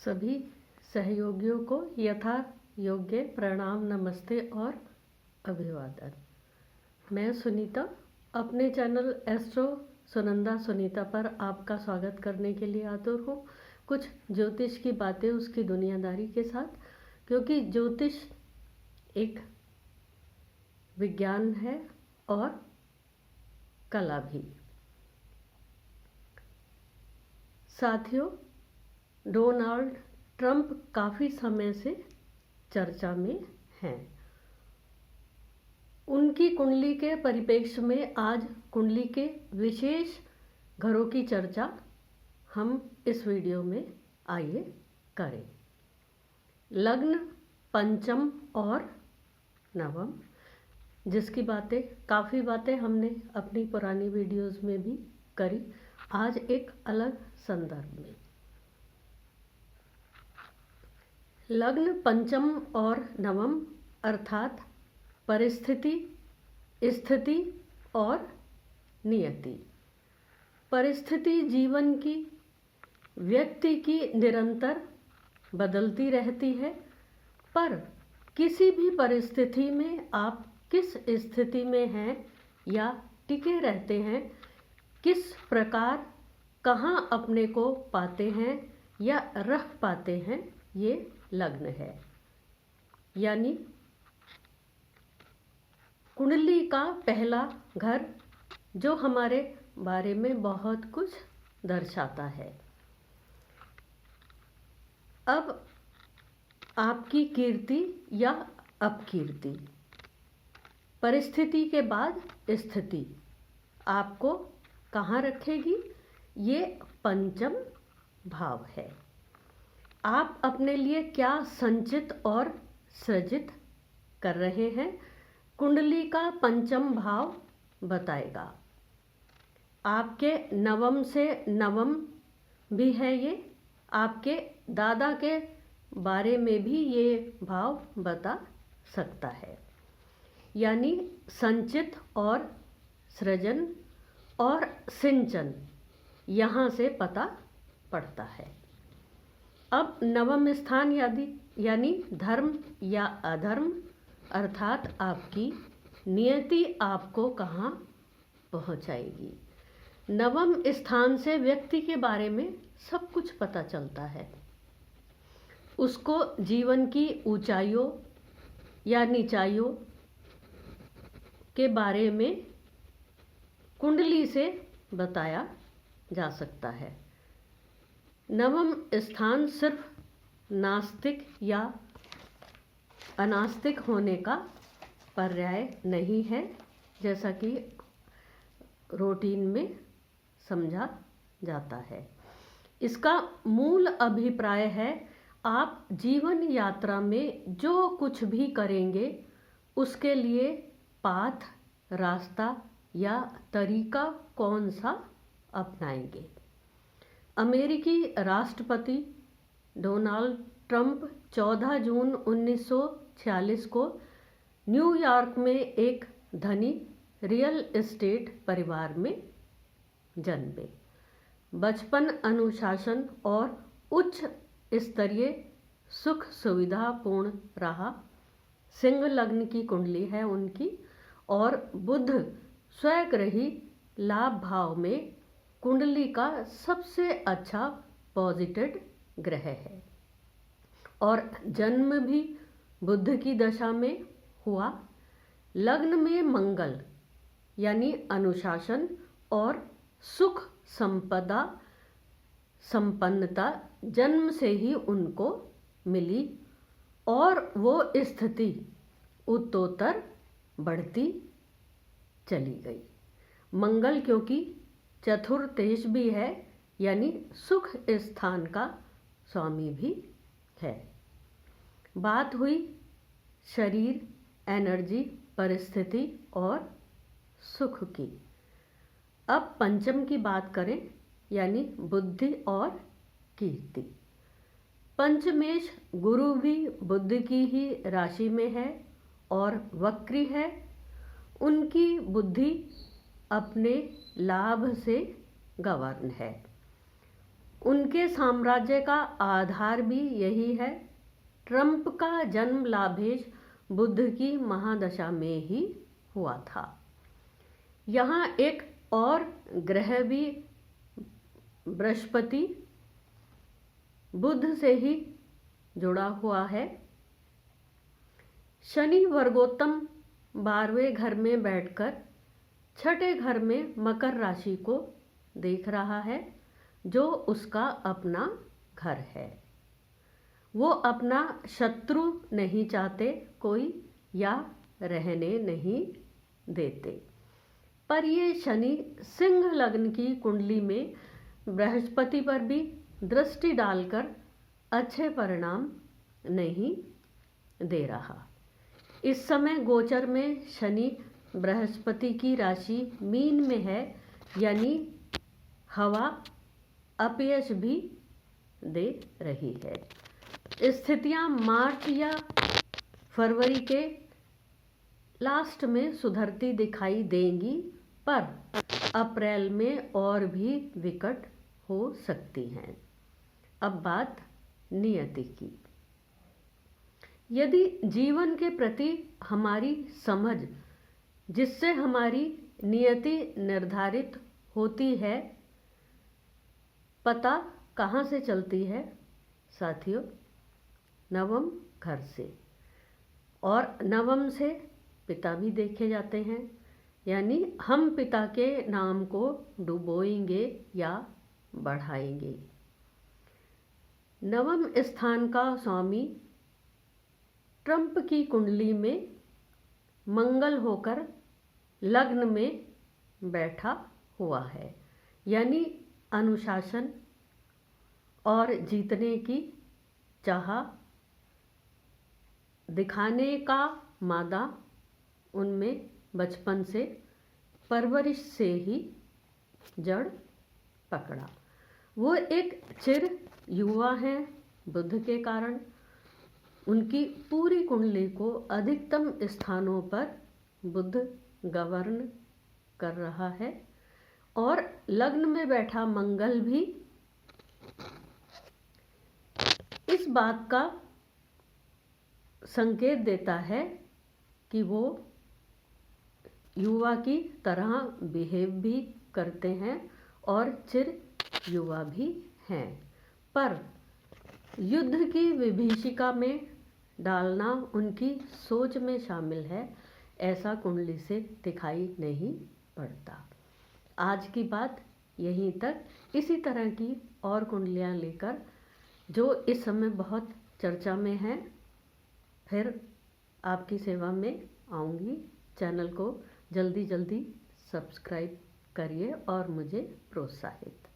सभी सहयोगियों को यथा योग्य प्रणाम, नमस्ते और अभिवादन। मैं सुनीता अपने चैनल एस्ट्रो सुनंदा सुनीता पर आपका स्वागत करने के लिए आतुर हूँ। कुछ ज्योतिष की बातें उसकी दुनियादारी के साथ, क्योंकि ज्योतिष एक विज्ञान है और कला भी। साथियों, डोनाल्ड ट्रंप काफ़ी समय से चर्चा में हैं। उनकी कुंडली के परिप्रेक्ष्य में आज कुंडली के विशेष घरों की चर्चा हम इस वीडियो में आइए करें। लग्न, पंचम और नवम, जिसकी काफ़ी बातें हमने अपनी पुरानी वीडियोस में भी करी, आज एक अलग संदर्भ में। लग्न, पंचम और नवम अर्थात परिस्थिति, स्थिति और नियति। परिस्थिति जीवन की, व्यक्ति की निरंतर बदलती रहती है, पर किसी भी परिस्थिति में आप किस स्थिति में हैं या टिके रहते हैं, किस प्रकार कहाँ अपने को पाते हैं या रख पाते हैं, ये लग्न है। यानी कुंडली का पहला घर जो हमारे बारे में बहुत कुछ दर्शाता है। अब आपकी कीर्ति या अपकीर्ति, परिस्थिति के बाद स्थिति आपको कहाँ रखेगी, ये पंचम भाव है। आप अपने लिए क्या संचित और सृजित कर रहे हैं, कुंडली का पंचम भाव बताएगा। आपके नवम से नवम भी है, ये आपके दादा के बारे में भी ये भाव बता सकता है। यानी संचित और सृजन और सिंचन यहाँ से पता पड़ता है। अब नवम स्थान यानी धर्म या अधर्म अर्थात आपकी नियति आपको कहाँ पहुँचाएगी। नवम स्थान से व्यक्ति के बारे में सब कुछ पता चलता है। उसको जीवन की ऊंचाइयों या नीचाइयों के बारे में कुंडली से बताया जा सकता है। नवम स्थान सिर्फ नास्तिक या अनास्तिक होने का पर्याय नहीं है, जैसा कि रूटीन में समझा जाता है। इसका मूल अभिप्राय है, आप जीवन यात्रा में जो कुछ भी करेंगे उसके लिए पाथ, रास्ता या तरीका कौन सा अपनाएंगे। अमेरिकी राष्ट्रपति डोनाल्ड ट्रंप 14 जून 1946 को न्यूयॉर्क में एक धनी रियल एस्टेट परिवार में जन्मे। बचपन अनुशासन और उच्च स्तरीय सुख सुविधापूर्ण रहा। सिंह लग्न की कुंडली है उनकी, और बुध स्वग्रही लाभ भाव में कुंडली का सबसे अच्छा पॉजिटिव ग्रह है, और जन्म भी बुध की दशा में हुआ। लग्न में मंगल यानी अनुशासन और सुख संपन्नता जन्म से ही उनको मिली, और वो स्थिति उत्तरोत्तर बढ़ती चली गई। मंगल क्योंकि चतुर्देश भी है, यानी सुख स्थान का स्वामी भी है। बात हुई शरीर, एनर्जी, परिस्थिति और सुख की। अब पंचम की बात करें, यानी बुद्धि और कीर्ति। पंचमेश गुरु भी बुद्ध की ही राशि में है और वक्री है। उनकी बुद्धि अपने लाभ से गवर्न है। उनके साम्राज्य का आधार भी यही है। ट्रंप का जन्म लाभेश बुध की महादशा में ही हुआ था। यहाँ एक और ग्रह भी बृहस्पति बुध से ही जुड़ा हुआ है। शनि वर्गोत्तम 12वें घर में बैठकर छठे घर में मकर राशि को देख रहा है, जो उसका अपना घर है। वो अपना शत्रु नहीं चाहते कोई, या रहने नहीं देते। पर ये शनि सिंह लग्न की कुंडली में बृहस्पति पर भी दृष्टि डालकर अच्छे परिणाम नहीं दे रहा। इस समय गोचर में शनि बृहस्पति की राशि मीन में है, यानी हवा अपयश भी दे रही है। स्थितियां मार्च या फरवरी के लास्ट में सुधरती दिखाई देंगी, पर अप्रैल में और भी विकट हो सकती हैं। अब बात नियति की। यदि जीवन के प्रति हमारी समझ, जिससे हमारी नियति निर्धारित होती है, पता कहाँ से चलती है साथियों? नवम घर से। और नवम से पिता भी देखे जाते हैं, यानी हम पिता के नाम को डुबोएंगे या बढ़ाएंगे। नवम स्थान का स्वामी ट्रंप की कुंडली में मंगल होकर लग्न में बैठा हुआ है, यानी अनुशासन और जीतने की चाह दिखाने का मादा उनमें बचपन से, परवरिश से ही जड़ पकड़ा। वो एक चिर युवा हैं। बुध के कारण उनकी पूरी कुंडली को अधिकतम स्थानों पर बुध गवर्न कर रहा है, और लग्न में बैठा मंगल भी इस बात का संकेत देता है कि वो युवा की तरह बिहेव भी करते हैं और चिर युवा भी हैं। पर युद्ध की विभीषिका में डालना उनकी सोच में शामिल है, ऐसा कुंडली से दिखाई नहीं पड़ता। आज की बात यहीं तक। इसी तरह की और कुंडलियाँ लेकर, जो इस समय बहुत चर्चा में हैं, फिर आपकी सेवा में आऊँगी। चैनल को जल्दी जल्दी सब्सक्राइब करिए और मुझे प्रोत्साहित